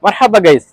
മർഹബ ഗൈസ്.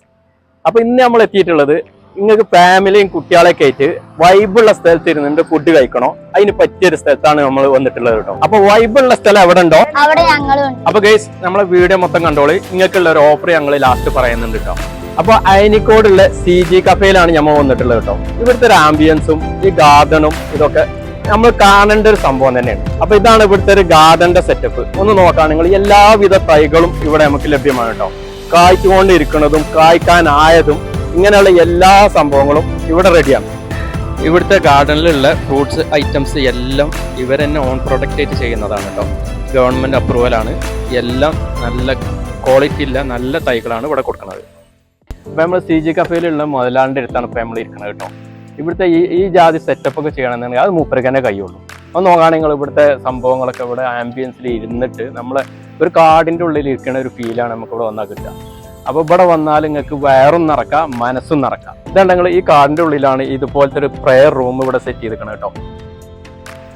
അപ്പൊ ഇന്ന് നമ്മൾ എത്തിയിട്ടുള്ളത് നിങ്ങൾക്ക് ഫാമിലിയും കുട്ടികളെയൊക്കെ ആയിട്ട് വൈബുള്ള സ്ഥലത്ത് ഇരുന്നിട്ട് ഫുഡ് കഴിക്കണോ അതിന് പറ്റിയൊരു സ്ഥലത്താണ് നമ്മൾ വന്നിട്ടുള്ളത് കേട്ടോ. അപ്പൊ വൈബുള്ള സ്ഥലം എവിടെ ഉണ്ടോ അവിടെ ഞങ്ങളും. അപ്പൊ ഗൈസ് നമ്മളെ വീഡിയോ മൊത്തം കണ്ടോളി. നിങ്ങൾക്കുള്ള ഒരു ഓഫർ ഞങ്ങൾ ലാസ്റ്റ് പറയുന്നുണ്ട് കേട്ടോ. അപ്പൊ അയനിക്കോടുള്ള CG കഫേയിലാണ് നമ്മൾ വന്നിട്ടുള്ളത് കേട്ടോ. ഇവിടുത്തെ ഒരു ആംബിയൻസും ഈ ഗാർഡനും ഇതൊക്കെ നമ്മൾ കാണേണ്ട ഒരു സംഭവം തന്നെയാണ്. അപ്പൊ ഇതാണ് ഇവിടുത്തെ ഒരു ഗാർഡന്റെ സെറ്റപ്പ്. ഒന്ന് നോക്കുകയാണെങ്കിൽ എല്ലാവിധ തൈകളും ഇവിടെ നമുക്ക് ലഭ്യമാണ് കേട്ടോ. കായ്ച്ചുകൊണ്ടിരിക്കുന്നതും കായ്ക്കാനായതും ഇങ്ങനെയുള്ള എല്ലാ സംഭവങ്ങളും ഇവിടെ റെഡിയാണ്. ഇവിടുത്തെ ഗാർഡനിലുള്ള ഫ്രൂട്ട്സ് ഐറ്റംസ് എല്ലാം ഇവർ തന്നെ ഓൺ പ്രൊഡക്റ്റ് ആയിട്ട് ചെയ്യുന്നതാണ് കേട്ടോ. ഗവൺമെന്റ് അപ്രൂവലാണ്. എല്ലാം നല്ല ക്വാളിറ്റി ഇല്ല നല്ല തൈകളാണ് ഇവിടെ കൊടുക്കുന്നത്. ഇപ്പം നമ്മൾ CG കഫേയിലുള്ള മുതലാളിൻ്റെ അടുത്താണ് ഇപ്പം നമ്മൾ ഇരിക്കുന്നത് കേട്ടോ. ഇവിടുത്തെ ഈ ജാതി സെറ്റപ്പ് ഒക്കെ ചെയ്യണമെന്നുണ്ടെങ്കിൽ അത് മൂപ്പർക്ക് തന്നെ കഴിയുള്ളൂ. ഒന്ന് നോക്കുകയാണെങ്കിൽ ഇവിടുത്തെ സംഭവങ്ങളൊക്കെ ഇവിടെ ആംബിയൻസിൽ ഇരുന്നിട്ട് നമ്മളെ ഒരു കാടിൻ്റെ ഉള്ളിൽ ഇരിക്കുന്ന ഒരു ഫീലാണ് നമുക്ക് ഇവിടെ വന്നാൽ കിട്ടുക. അപ്പോൾ ഇവിടെ വന്നാൽ നിങ്ങൾക്ക് വയറും നിറക്കാം മനസ്സും നിറക്കാം. ഇതുണ്ടെങ്കിൽ ഈ കാടിൻ്റെ ഉള്ളിലാണ് ഇതുപോലത്തെ ഒരു പ്രെയർ റൂം ഇവിടെ സെറ്റ് ചെയ്തിരിക്കണം കേട്ടോ.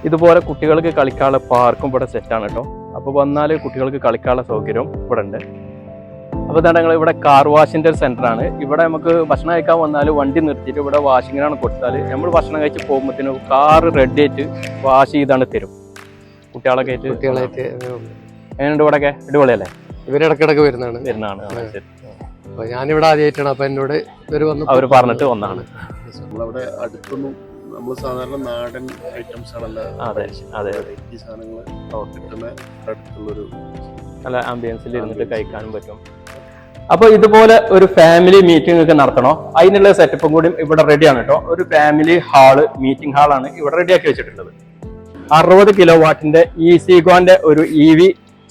ഇതുപോലെ കുട്ടികൾക്ക് കളിക്കാനുള്ള പാർക്കും ഇവിടെ സെറ്റാണ് കേട്ടോ. അപ്പോൾ വന്നാൽ കുട്ടികൾക്ക് കളിക്കാനുള്ള സൗകര്യവും ഇവിടെ ഉണ്ട്. അപ്പോൾ ഇതാണെങ്കിൽ ഇവിടെ കാർ വാഷിൻ്റെ ഒരു സെൻ്ററാണ്. ഇവിടെ നമുക്ക് ഭക്ഷണം കഴിക്കാൻ വന്നാൽ വണ്ടി നിർത്തിയിട്ട് ഇവിടെ വാഷിങ്ങിനാണ് കൊടുത്താൽ നമ്മൾ ഭക്ഷണം കഴിച്ച് പോകുമ്പോഴത്തേനും കാറ് റെഡി ആയിട്ട് വാഷ് ചെയ്താണ് തരും. കുട്ടികളൊക്കെ ആയിട്ട് എങ്ങനെയുണ്ട് ഇവിടെയൊക്കെ? അടിപൊളിയല്ലേ? ഇവരിടക്കിടക്ക് വരുന്നതാണ്. ഞാനിവിടെ ആദ്യമായിട്ടാണ്. അപ്പൊ എന്നോട് അവർ പറഞ്ഞിട്ട് ഒന്നാണ്. നമ്മളവിടെ അടുത്തൊന്നും നമ്മൾ സാധാരണ നാടൻ ഐറ്റംസ് ആണല്ലോ. അതെ അതെ ഈ സാധനങ്ങൾ കിട്ടുന്ന അടുത്തുള്ളൊരു നല്ല ആംബിയൻസിൽ ഇരുന്നിട്ട് കഴിക്കാനും പറ്റും. അപ്പൊ ഇതുപോലെ ഒരു ഫാമിലി മീറ്റിംഗ് ഒക്കെ നടത്തണോ അതിനുള്ള സെറ്റപ്പും കൂടി ഇവിടെ റെഡിയാണ് കേട്ടോ. ഒരു ഫാമിലി ഹാള് മീറ്റിംഗ് ഹാളാണ് ഇവിടെ റെഡിയാക്കി വെച്ചിട്ടുള്ളത്. 60 കിലോവാട്ടിന്റെ ഈസിഗോന്റെ ഒരു EV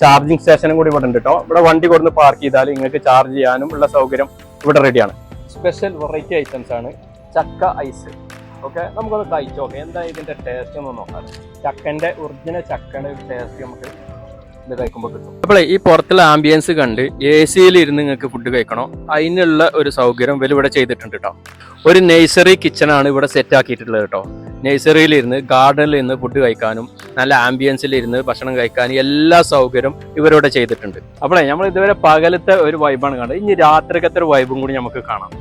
ചാർജിങ് സ്റ്റേഷനും കൂടി ഇവിടെ ഉണ്ട് കേട്ടോ. ഇവിടെ വണ്ടി കൊടുന്ന് പാർക്ക് ചെയ്താൽ നിങ്ങൾക്ക് ചാർജ് ചെയ്യാനും ഉള്ള സൗകര്യം ഇവിടെ റെഡിയാണ്. സ്പെഷ്യൽ വെറൈറ്റി ഐറ്റംസ് ആണ് ചക്ക ഐസ്. ഓക്കെ, നമുക്കൊന്ന് കഴിച്ചു നോക്കാം എന്താ ഇതിന്റെ ടേസ്റ്റ് ഒന്ന് നോക്കാം. ചക്കന്റെ ഒറിജിനൽ ചക്കയുടെ ഒരു ടേസ്റ്റ് നമുക്ക് ഇത് കഴിക്കുമ്പോൾ കിട്ടും. അപ്പോൾ ഈ പുറത്തുള്ള ആംബിയൻസ് കണ്ട് AC-യിൽ ഇരുന്ന് നിങ്ങൾക്ക് ഫുഡ് കഴിക്കണോ അതിനുള്ള ഒരു സൗകര്യം ഇവർ ഇവിടെ ചെയ്തിട്ടുണ്ട് കേട്ടോ. ഒരു നഴ്സറി കിച്ചണാണ് ഇവിടെ സെറ്റ് ആക്കിയിട്ടുള്ളത് കേട്ടോ. നഴ്സറിയിൽ ഇരുന്ന് ഗാർഡനിൽ ഇരുന്ന് ഫുഡ് കഴിക്കാനും നല്ല ആംബിയൻസിൽ ഇരുന്ന് ഭക്ഷണം കഴിക്കാനും എല്ലാ സൗകര്യം ഇവരിവിടെ ചെയ്തിട്ടുണ്ട്. അപ്പോഴേ നമ്മൾ ഇതുവരെ പകലത്തെ ഒരു വൈബാണ് കണ്ടത്. ഇനി രാത്രിക്കത്തെ ഒരു വൈബും കൂടി നമുക്ക് കാണാം.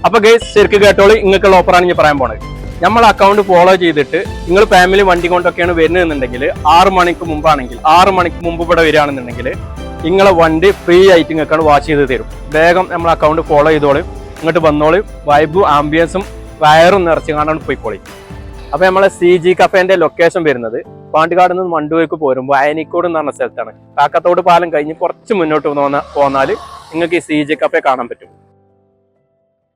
അപ്പൊ ഗൈസ് ശരിക്കും കേട്ടോളി, നിങ്ങൾക്കുള്ള ഓഫറാണ് ഞാൻ പറയാൻ പോണത്. നമ്മൾ അക്കൗണ്ട് ഫോളോ ചെയ്തിട്ട് നിങ്ങൾ ഫാമിലി വണ്ടി കൊണ്ടൊക്കെയാണ് വരുന്നതെന്നുണ്ടെങ്കിൽ 6 മണിക്ക് മുമ്പാണെങ്കിൽ 6 മണിക്ക് മുമ്പ് ഇവിടെ വരികയാണെന്നുണ്ടെങ്കിൽ നിങ്ങളെ വണ്ടി ഫ്രീ ആയിട്ട് നിങ്ങൾക്കാണ് വാഷ് ചെയ്ത് തരും. വേഗം നമ്മൾ അക്കൗണ്ട് ഫോളോ ചെയ്തോളും, ഇങ്ങോട്ട് വന്നോളും. വൈബും ആംബിയൻസും വയറും നിറച്ച് കാണാൻ പോയിക്കോളി. അപ്പൊ നമ്മളെ CG കഫേന്റെ ലൊക്കേഷൻ വരുന്നത് പാണ്ടിക്കാട് നിന്ന് മണ്ടൂർക്ക് പോരുമ്പോൾ അയനിക്കോട് എന്ന് പറഞ്ഞ സ്ഥലത്താണ്. കാക്കത്തോട് പാലം കഴിഞ്ഞ് കുറച്ച് മുന്നോട്ട് പോന്നാൽ നിങ്ങൾക്ക് ഈ CG കഫേ കാണാൻ പറ്റും.